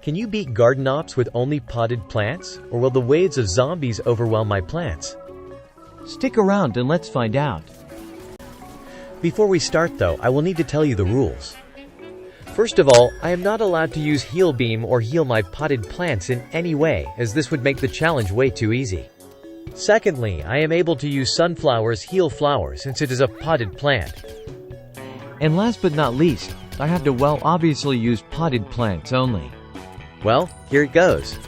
Can you beat garden ops with only potted plants, or will the waves of zombies overwhelm my plants? Stick around and let's find out. Before we start though, I will need to tell you the rules. First of all, I am not allowed to use heal beam or heal my potted plants in any way, as this would make the challenge way too easy. Secondly, I am able to use sunflowers heal flowers since it is a potted plant. And last but not least, I have to obviously use potted plants only. Well, here it goes.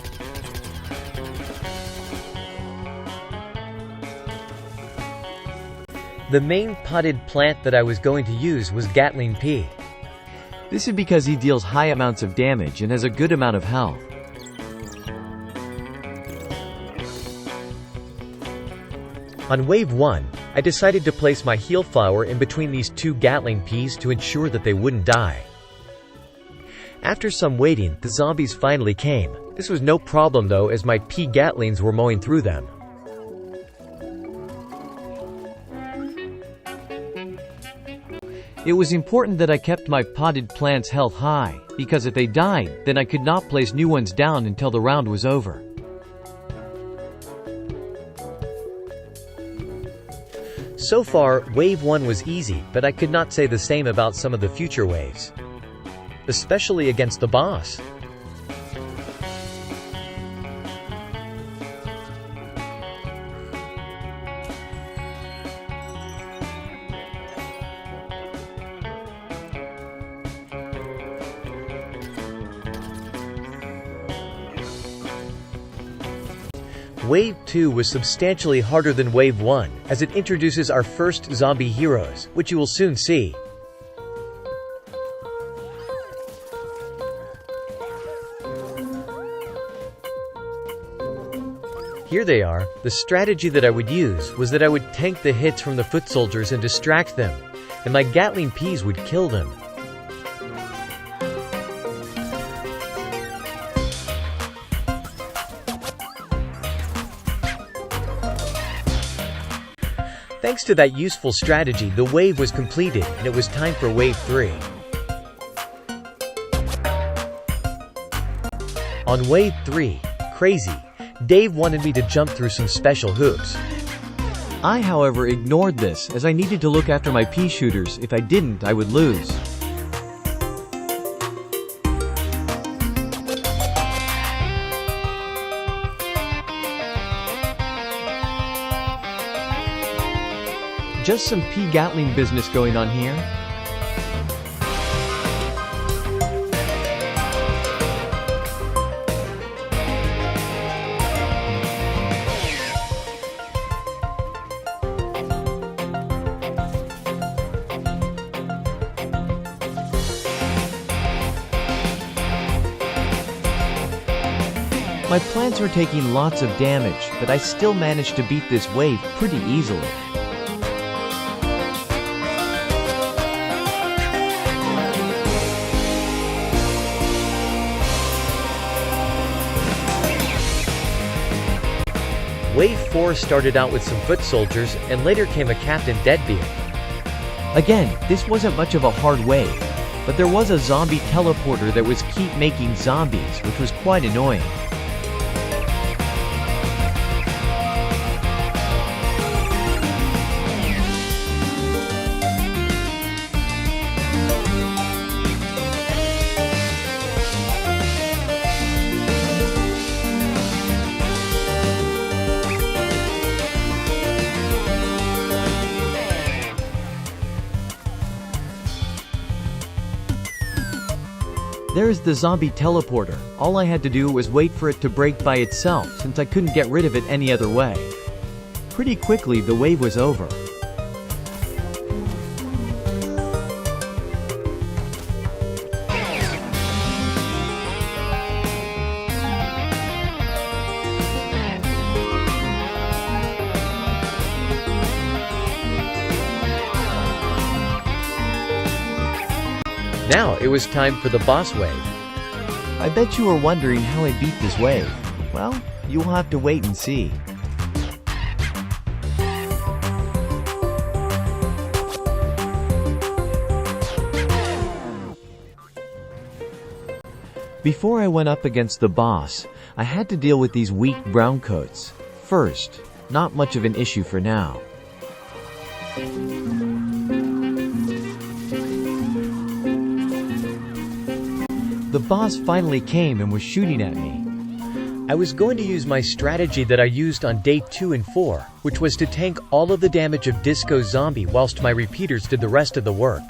The main potted plant that I was going to use was Gatling Pea. This is because he deals high amounts of damage and has a good amount of health. On wave 1, I decided to place my heal flower in between these two Gatling peas to ensure that they wouldn't die. After some waiting, the zombies finally came. This was no problem though, as my pea Gatlings were mowing through them. It was important that I kept my potted plants' health high, because if they died, then I could not place new ones down until the round was over. So far, wave 1 was easy, but I could not say the same about some of the future waves. Especially against the boss. Wave 2 was substantially harder than Wave 1, as it introduces our first zombie heroes, which you will soon see. Here they are. The strategy that I would use was that I would tank the hits from the foot soldiers and distract them, and my Gatling peas would kill them. Thanks to that useful strategy, the wave was completed, and it was time for Wave 3. On Wave 3, crazy, Dave wanted me to jump through some special hoops. I, however, ignored this, as I needed to look after my pea shooters. If I didn't, I would lose. Just some pea Gatling business going on here. My plants are taking lots of damage, but I still managed to beat this wave pretty easily. Wave 4 started out with some foot soldiers, and later came a Captain Deadbeard. Again, this wasn't much of a hard wave, but there was a zombie teleporter that was keep making zombies, which was quite annoying. There's the zombie teleporter. All I had to do was wait for it to break by itself, since I couldn't get rid of it any other way. Pretty quickly, the wave was over. Now, it was time for the boss wave. I bet you are wondering how I beat this wave. Well, you will have to wait and see. Before I went up against the boss, I had to deal with these weak browncoats. First, not much of an issue for now. The boss finally came and was shooting at me. I was going to use my strategy that I used on day 2 and 4, which was to tank all of the damage of Disco's zombie whilst my repeaters did the rest of the work.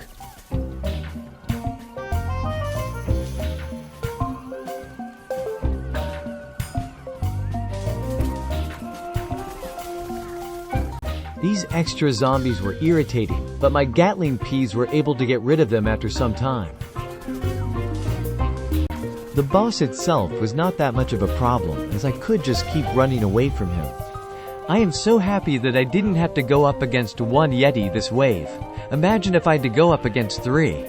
These extra zombies were irritating, but my Gatling peas were able to get rid of them after some time. The boss itself was not that much of a problem, as I could just keep running away from him. I am so happy that I didn't have to go up against one Yeti this wave. Imagine if I had to go up against 3.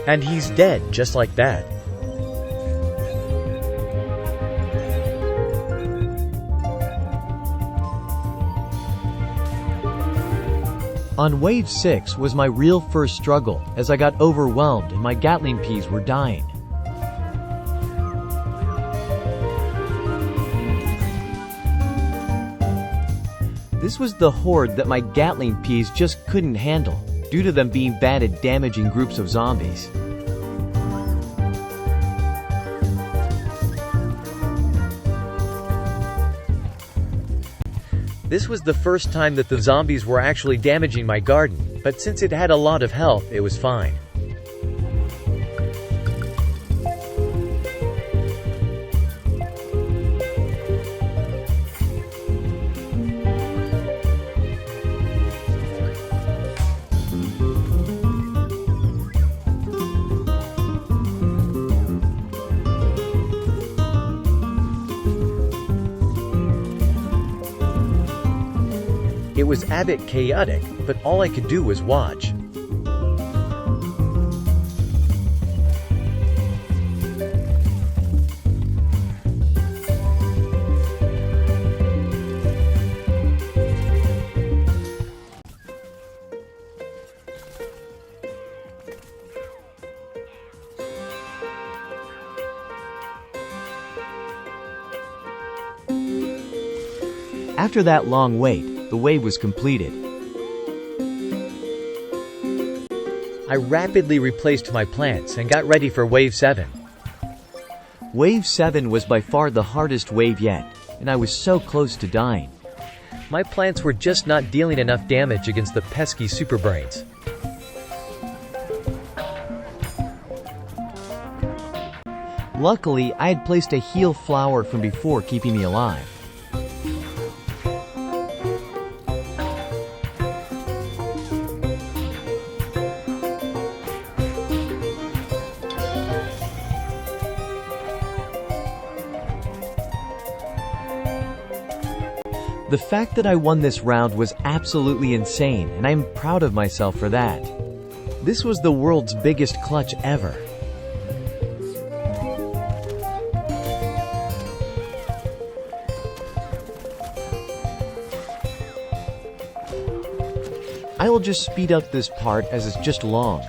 And he's dead, just like that. On wave 6 was my real first struggle, as I got overwhelmed and my Gatling peas were dying. This was the horde that my Gatling peas just couldn't handle, due to them being bad at damaging groups of zombies. This was the first time that the zombies were actually damaging my garden, but since it had a lot of health, it was fine. It was a bit chaotic, but all I could do was watch. After that long wait, the wave was completed. I rapidly replaced my plants and got ready for Wave 7. Wave 7 was by far the hardest wave yet, and I was so close to dying. My plants were just not dealing enough damage against the pesky superbrains. Luckily, I had placed a heal flower from before keeping me alive. The fact that I won this round was absolutely insane, and I am proud of myself for that. This was the world's biggest clutch ever. I will just speed up this part as it's just long.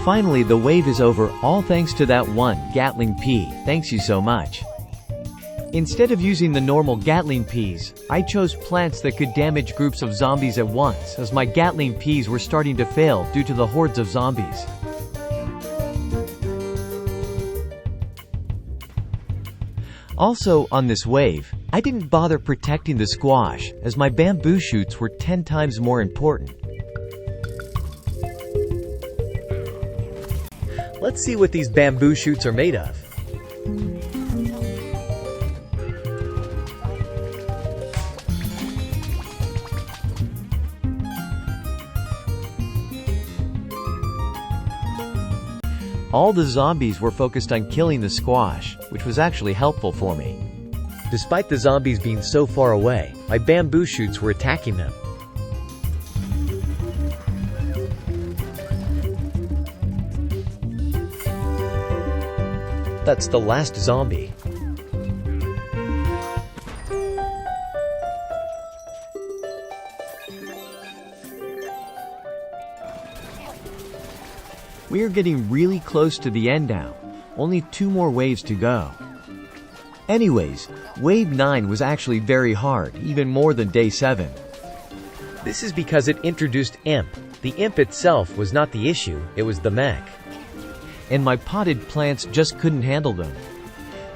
Finally, the wave is over, all thanks to that one Gatling P. Thanks you so much. Instead of using the normal Gatling peas, I chose plants that could damage groups of zombies at once, as my Gatling peas were starting to fail due to the hordes of zombies. Also, on this wave, I didn't bother protecting the squash, as my bamboo shoots were 10 times more important. Let's see what these bamboo shoots are made of. All the zombies were focused on killing the squash, which was actually helpful for me. Despite the zombies being so far away, my bamboo shoots were attacking them. That's the last zombie. We are getting really close to the end now. Only 2 more waves to go. Anyways, wave 9 was actually very hard, even more than day 7. This is because it introduced imp. The imp itself was not the issue, it was the mech. And my potted plants just couldn't handle them.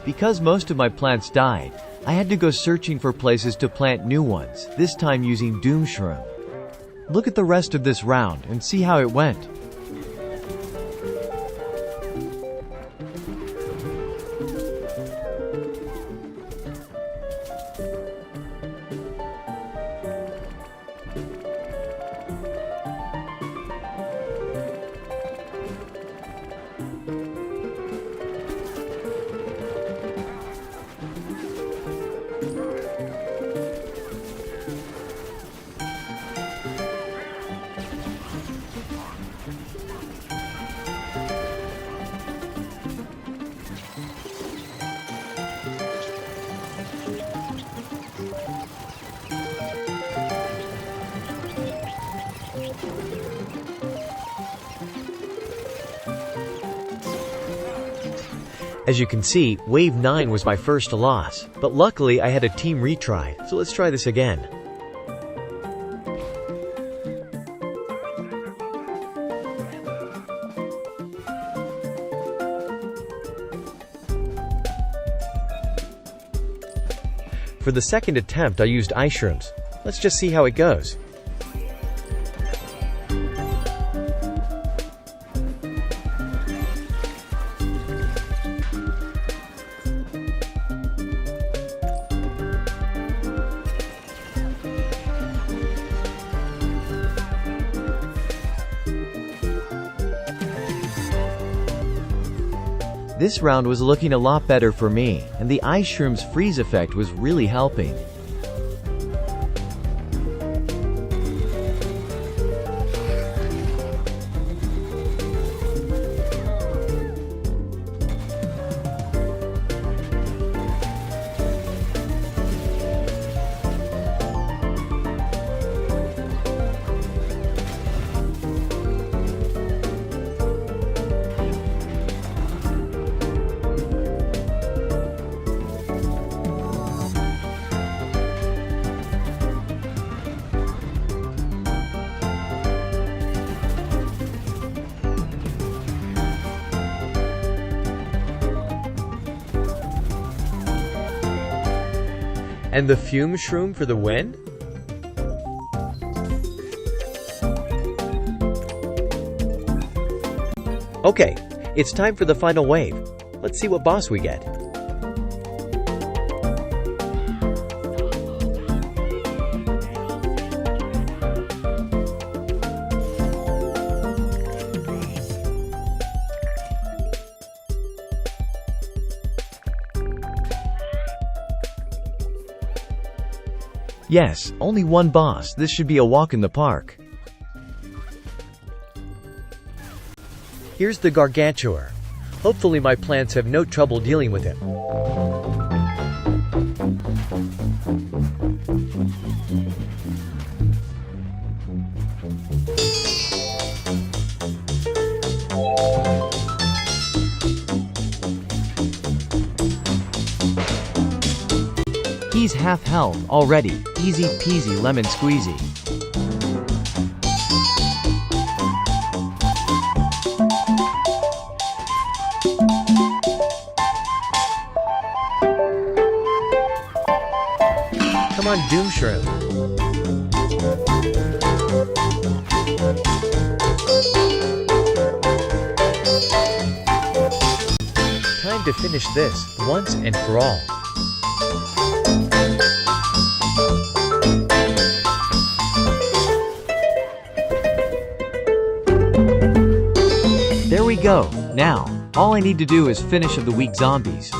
Because most of my plants died, I had to go searching for places to plant new ones, this time using doom shroom. Look at the rest of this round and see how it went. As you can see, wave 9 was my first loss, but luckily I had a team retry, so let's try this again. For the second attempt I used ice shrooms. Let's just see how it goes. This round was looking a lot better for me, and the ice shroom's freeze effect was really helping. And the fume shroom for the win? Okay, it's time for the final wave. Let's see what boss we get. Yes, only one boss. This should be a walk in the park. Here's the Gargantuar. Hopefully my plants have no trouble dealing with him. He's half health already, easy peasy lemon squeezy. Come on, Doom Shroom. Time to finish this, once and for all. There we go. Now, all I need to do is finish of the weak zombies.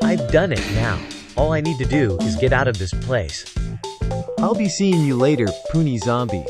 I've done it now. All I need to do is get out of this place. I'll be seeing you later, puny zombies.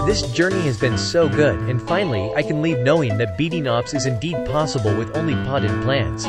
This journey has been so good, and finally, I can leave knowing that beating ops is indeed possible with only potted plants.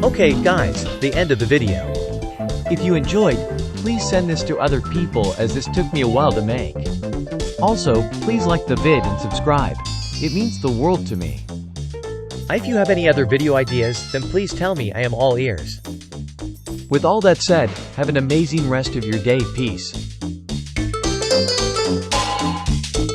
Okay guys, the end of the video. If you enjoyed, please send this to other people as this took me a while to make. Also, please like the vid and subscribe. It means the world to me. If you have any other video ideas, then please tell me, I am all ears. With all that said, have an amazing rest of your day. Peace.